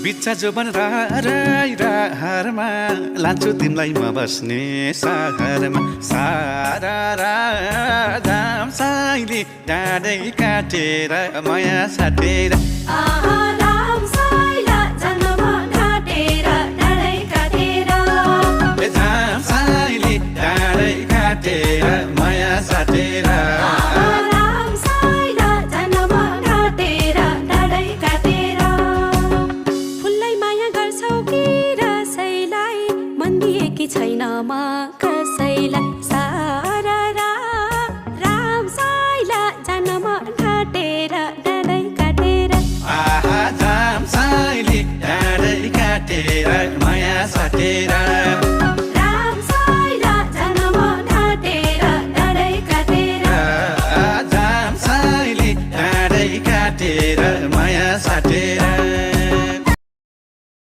बिच्चा जोबन रारमा लान्छु तिमीलाई म बस्ने सहरमा सारा राम साइली डाँडै काटेर माया साटेर राम साइला जन्म घाटेर डाँडै काटेर राम साइली डाँडै काटेर माया साटेर राम साइला जन्म घाटेर डाँडै काटेर फुललाई माया गर्छौ कि रसैलाई मन दिएकी छैन म कसैलाई सारा राम साइला जन्म घाटेर डाँडै काटेर राम साइली डाँडै काटेर माया साटेर